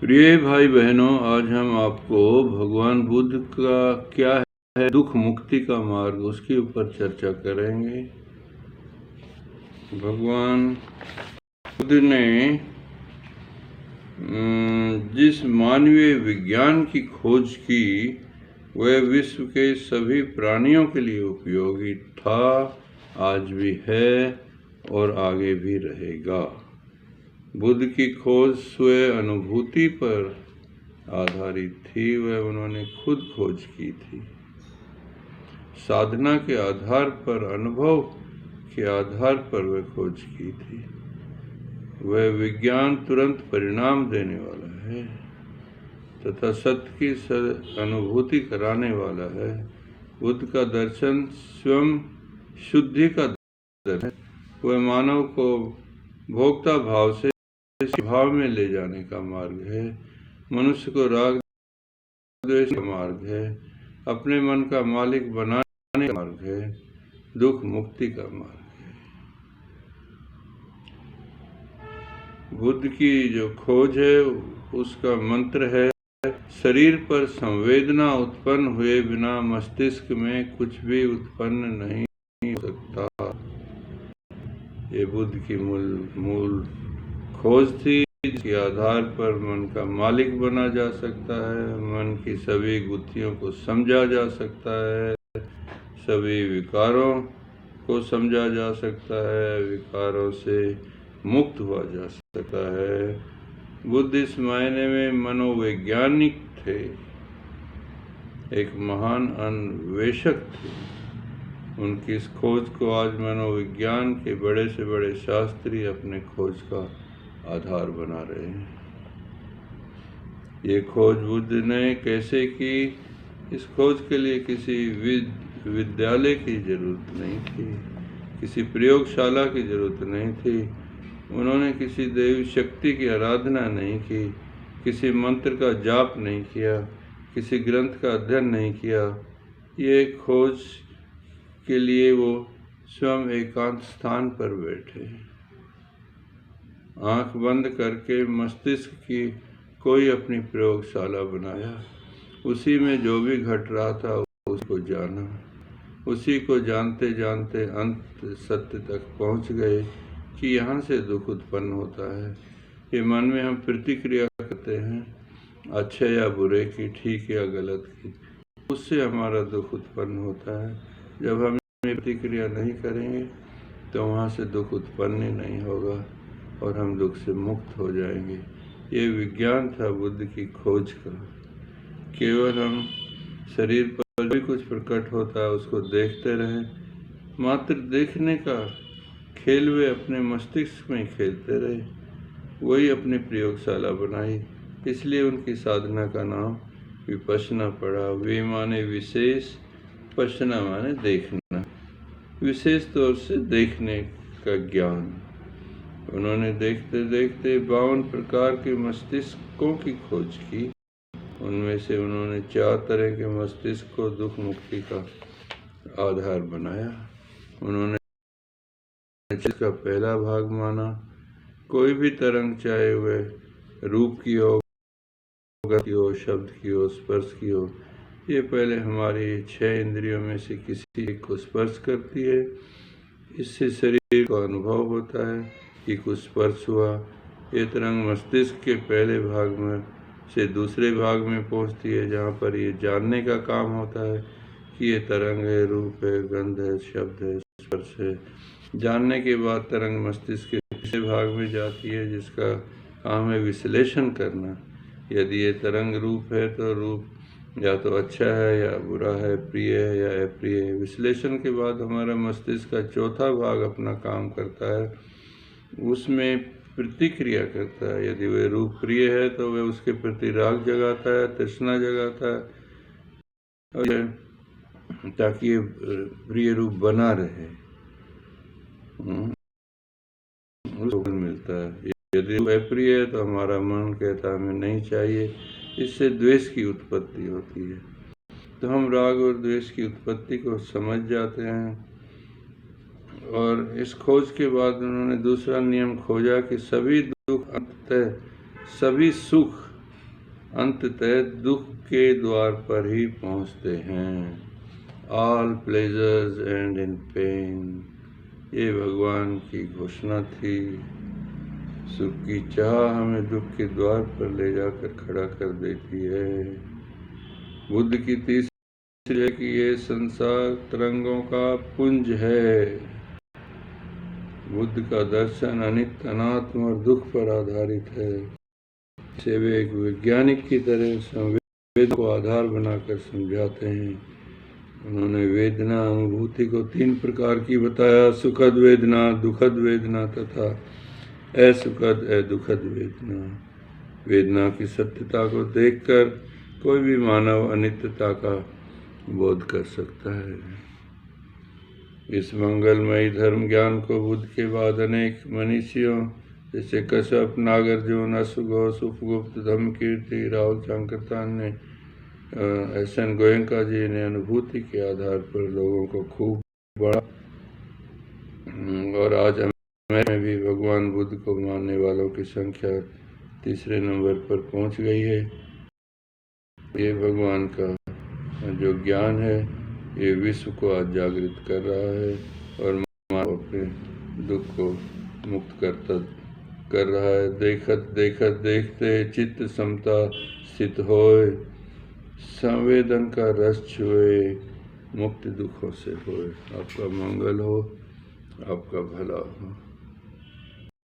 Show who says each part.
Speaker 1: प्रिय भाई बहनों, आज हम आपको भगवान बुद्ध का क्या है दुख मुक्ति का मार्ग, उसके ऊपर चर्चा करेंगे। भगवान बुद्ध ने जिस मानवीय विज्ञान की खोज की वह विश्व के सभी प्राणियों के लिए उपयोगी था, आज भी है और आगे भी रहेगा। बुद्ध की खोज स्वयं अनुभूति पर आधारित थी। वह उन्होंने खुद खोज की थी। साधना के आधार पर, अनुभव के आधार पर वह खोज की थी। वह विज्ञान तुरंत परिणाम देने वाला है तथा सत्य की अनुभूति कराने वाला है। बुद्ध का दर्शन स्वयं शुद्धि का दर्शन है। वह मानव को भोक्ता भाव से भाव में ले जाने का मार्ग है। मनुष्य को राग द्वेष का मार्ग है। अपने मन का मालिक बनाने का मार्ग है। दुख मुक्ति का मार्ग है। बुद्ध की जो खोज है उसका मंत्र है, शरीर पर संवेदना उत्पन्न हुए बिना मस्तिष्क में कुछ भी उत्पन्न नहीं हो सकता। ये बुद्ध की मूल खोज थी, जिसके आधार पर मन का मालिक बना जा सकता है, मन की सभी गुत्थियों को समझा जा सकता है, सभी विकारों को समझा जा सकता है, विकारों से मुक्त हुआ जा सकता है। बुद्ध इस मायने में मनोवैज्ञानिक थे, एक महान अन्वेषक थे। उनकी इस खोज को आज मनोविज्ञान के बड़े से बड़े शास्त्री अपने खोज का आधार बना रहे हैं। ये खोज बुद्ध ने कैसे की, इस खोज के लिए किसी विद्यालय की जरूरत नहीं थी, किसी प्रयोगशाला की जरूरत नहीं थी। उन्होंने किसी देवी शक्ति की आराधना नहीं की, किसी मंत्र का जाप नहीं किया, किसी ग्रंथ का अध्ययन नहीं किया। ये खोज के लिए वो स्वयं एकांत स्थान पर बैठे, आंख बंद करके मस्तिष्क की कोई अपनी प्रयोगशाला बनाया। उसी में जो भी घट रहा था उसको जाना, उसी को जानते जानते अंत सत्य तक पहुंच गए कि यहाँ से दुख उत्पन्न होता है। ये मन में हम प्रतिक्रिया करते हैं, अच्छे या बुरे की, ठीक या गलत की, उससे हमारा दुख उत्पन्न होता है। जब हम प्रतिक्रिया नहीं करेंगे तो वहाँ से दुख उत्पन्न ही नहीं होगा और हम दुख से मुक्त हो जाएंगे। ये विज्ञान था बुद्ध की खोज का। केवल हम शरीर पर भी कुछ प्रकट होता है उसको देखते रहें, मात्र देखने का खेल वे अपने मस्तिष्क में खेलते रहे। वही अपनी प्रयोगशाला बनाई, इसलिए उनकी साधना का नाम विपश्यना पड़ा। वे माने विशेष, पश्यना माने देखना, विशेष तौर से देखने का ज्ञान। उन्होंने देखते देखते 52 प्रकार के मस्तिष्कों की खोज की। उनमें से उन्होंने 4 तरह के मस्तिष्क को दुख मुक्ति का आधार बनाया। उन्होंने इसका पहला भाग माना, कोई भी तरंग, चाहे वह रूप की हो, गति हो, शब्द की हो, स्पर्श की हो, ये पहले हमारी 6 इंद्रियों में से किसी एक को स्पर्श करती है। इससे शरीर को अनुभव होता है कि कुछ स्पर्श हुआ। ये तरंग मस्तिष्क के पहले भाग में से दूसरे भाग में पहुंचती है, जहाँ पर ये जानने का काम होता है कि ये तरंग है, रूप है, गंध है, शब्द है, स्पर्श है। जानने के बाद तरंग मस्तिष्क के तीसरे भाग में जाती है, जिसका काम है विश्लेषण करना। यदि ये तरंग रूप है तो रूप या तो अच्छा है या बुरा है, प्रिय है या अप्रिय है। विश्लेषण के बाद हमारा मस्तिष्क का चौथा भाग अपना काम करता है, उसमें प्रतिक्रिया करता है। यदि वह रूप प्रिय है तो वह उसके प्रति राग जगाता है, तृष्णा जगाता है, और ताकि ये प्रिय रूप बना रहे, उसको मिलता है। यदि अप्रिय है तो हमारा मन कहता है हमें नहीं चाहिए, इससे द्वेष की उत्पत्ति होती है। तो हम राग और द्वेष की उत्पत्ति को समझ जाते हैं। और इस खोज के बाद उन्होंने दूसरा नियम खोजा कि सभी दुख अंततः सभी सुख अंततः दुख के द्वार पर ही पहुँचते हैं। All pleasures and in pen, ये भगवान की घोषणा थी। सुख की चाह हमें दुख के द्वार पर ले जाकर खड़ा कर देती है। बुद्ध की तीसरी है कि ये संसार तरंगों का पुंज है। बुद्ध का दर्शन अनित्य, अनात्म और दुख पर आधारित है। इसे वे एक वैज्ञानिक की तरह संवेद को आधार बनाकर समझाते हैं। उन्होंने वेदना अनुभूति को 3 प्रकार की बताया: सुखद वेदना, दुखद वेदना तथा असुखद दुखद वेदना। वेदना की सत्यता को देखकर कोई भी मानव अनित्यता का बोध कर सकता है। इस मंगलमयी धर्म ज्ञान को बुद्ध के बाद अनेक मनीषियों जैसे कश्यप, नागार्जुन, अश्वघोष, उपगुप्त, धम्मकीर्ति, राहुल सांकृत्यायन ने एस.एन. गोयंका जी ने अनुभूति के आधार पर लोगों को खूब बढ़ा। और आज में भी भगवान बुद्ध को मानने वालों की संख्या 3 नंबर पर पहुंच गई है। ये भगवान का जो ज्ञान है ये विश्व को आज जागृत कर रहा है और मानव अपने दुख को मुक्त कर रहा है। देखत देखत देखते चित्त समता स्थित होए, संवेदन का रस छुए, मुक्ति दुखों से होए। आपका मंगल हो, आपका भला हो।